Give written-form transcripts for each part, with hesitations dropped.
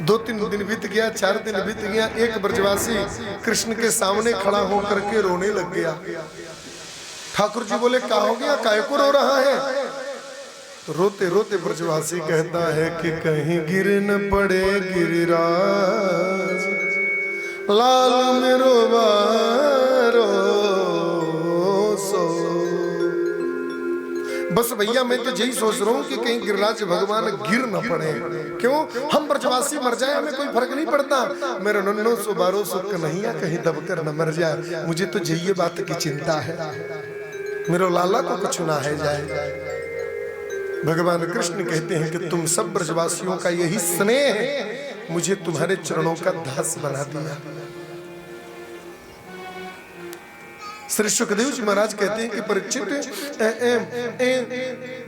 2-3 दिन बीत गया, 4 दिन बीत गया। एक ब्रजवासी कृष्ण के सामने खड़ा होकर के रोने लग गया। ठाकुर जी बोले, क्या हो गया, काहे को रो रहा है? रोते रोते ब्रजवासी कहता है कि कहीं गिर न पड़े गिरिराज, लाल मेरो बारो सो। बस भैया मैं तो यही सोच रहा हूँ कि कहीं गिरिराज भगवान गिर न पड़े। क्यों? हम ब्रजवासी मर जाए हमें कोई फर्क नहीं पड़ता, मेरा 912 सो कन्हैया कहीं दबकर न मर जाए, मुझे तो यही बात की चिंता है, मेरे लाला को कुछ ना है जाए। भगवान कृष्ण कहते हैं कि तुम सब ब्रजवासियों का यही स्नेह है, मुझे तुम्हारे चरणों का दास बना दिया। श्री सुखदेव जी महाराज कहते हैं कि परीक्षित,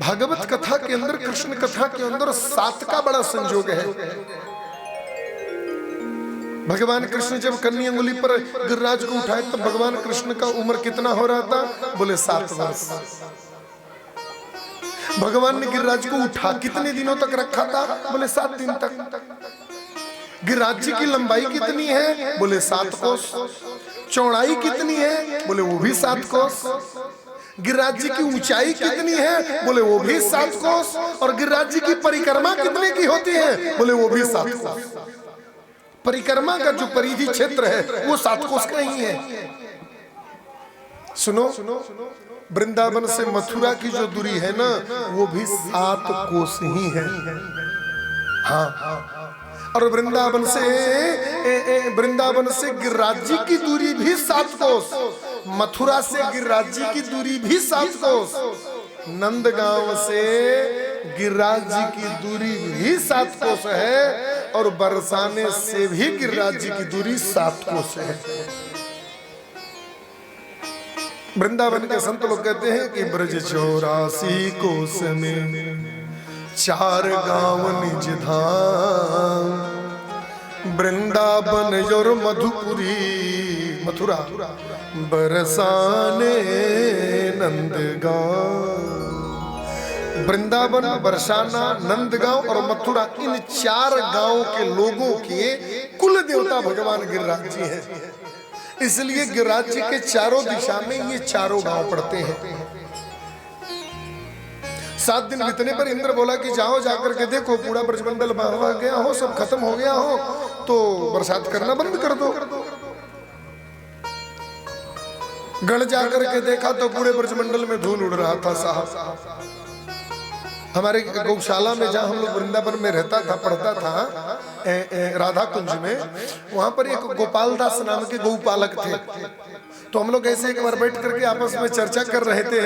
भागवत कथा के अंदर, कृष्ण कथा के अंदर 7 का बड़ा संयोग है। भगवान कृष्ण जब कन्नी अंगुली पर गिरिराज को उठाए तब भगवान कृष्ण का उम्र कितना हो रहा था? बोले 7 वर्ष। भगवान ने गिरिराज को उठा कितने दिनों तक रखा था? बोले 7 दिन तक। गिरिराज जी की लंबाई कितनी है? बोले 7 कोस। चौड़ाई कितनी है? बोले वो भी 7 कोस। गिरिराज जी की ऊंचाई कितनी है? बोले वो भी 7 कोस। और गिरिराज जी की परिक्रमा कितने की होती है? बोले वो भी 7 कोस। परिक्रमा का जो परिधि क्षेत्र है वो 7 कोस का ही है। सुनो, वृंदावन से मथुरा की जो दूरी है ना, वो भी 7 कोस ही है। हाँ, और वृंदावन से गिरिराज जी की दूरी भी 7 कोस, मथुरा से गिरिराज जी की दूरी भी 7 कोस, नंदगांव से गिरिराज जी की दूरी भी 7 कोस है, और बरसाने से भी गिरिराज जी की दूरी 7 कोस है। वृंदावन के संत लोग कहते हैं कि ब्रज 84 कोस में 4 गांव निज धाम, वृंदावन और मधुपुरी, मथुरा बरसाने नंदगांव। वृंदावन, बरसाना, नंदगांव और मथुरा, इन 4 गांवों के लोगों के कुल देवता भगवान गिरिराज जी हैं। इसलिए गिरिराज जी के चारों दिशा में ये 4 गांव पड़ते हैं। 7 दिन बीतने पर इंद्र बोला कि जाओ जाकर के देखो पूरा ब्रजमंडल बह गया हो, सब खत्म हो गया हो, तो बरसात करना बंद कर दो। गण जाकर के देखा तो पूरे ब्रजमंडल में धूल उड़ रहा था साहब। हमारे गौशाला में जहाँ हम लोग वृंदावन में रहता था, पढ़ता था, राधा कुंज में, वहां पर एक गोपाल दास नाम के गौपालक थे। तो हम लोग ऐसे एक बार बैठ करके आपस में चर्चा कर रहे थे,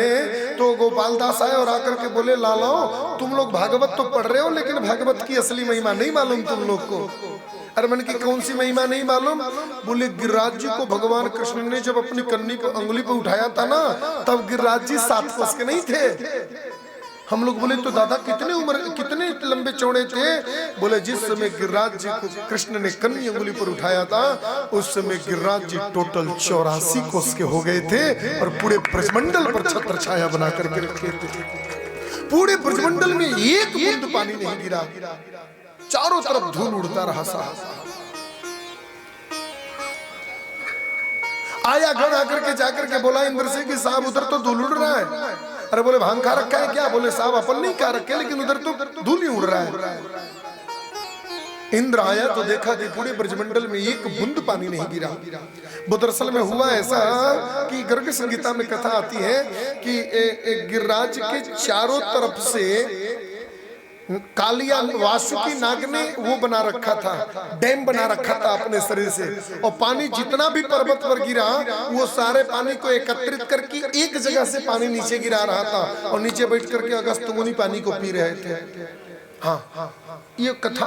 तो गोपाल दास आए और आकर के बोले, लालाओ तुम लोग भागवत तो पढ़ रहे हो लेकिन भागवत की असली महिमा नहीं मालूम तुम लोग को। अरे मन की कौन सी महिमा नहीं मालूम? बोले गिरिराज जी को भगवान कृष्ण ने जब अपनी कन्नी को अंगुली पे उठाया था ना, तब गिरिराज जी 7 कोस के नहीं थे। हम लोग बोले तो दादा कितने लंबे चौड़े थे? बोले जिस समय गिरिराज जी को कृष्ण ने कन्नी अंगुली पर उठाया था उस समय गिरिराज जी टोटल 84 कोस के हो गए थे, और पूरे ब्रजमंडल पर छत्र छाया बना करके रखे थे। पूरे ब्रजमंडल में एक बूंद पानी नहीं गिरा, चारों तरफ धूल उड़ता रहा साहब। आया गण आकर के जाकर के बोला इंद्र से कि साहब उधर तो धूल उड़ रहा है। अरे बोले भांग खा रखा है क्या? बोले साहब अपन नहीं खा रखे, लेकिन उधर तो धूल ही उड़ रहा है। इंद्र आया तो देखा कि पूरे ब्रजमंडल में एक बूंद पानी नहीं गिरा। वो दरअसल में हुआ ऐसा कि गर्ग संगीता में कथा आती है कि गिरिराज के चारों तरफ से कालिया वासुकी नाग ने वो बना रखा था, डैम बना रखा था अपने शरीर से, और पानी जितना भी पर्वत पर गिरा वो सारे पानी को एकत्रित करके एक जगह से पानी नीचे गिरा रहा था, और नीचे बैठ करके अगस्त्य मुनि पानी को पी रहे थे। हाँ, ये कथा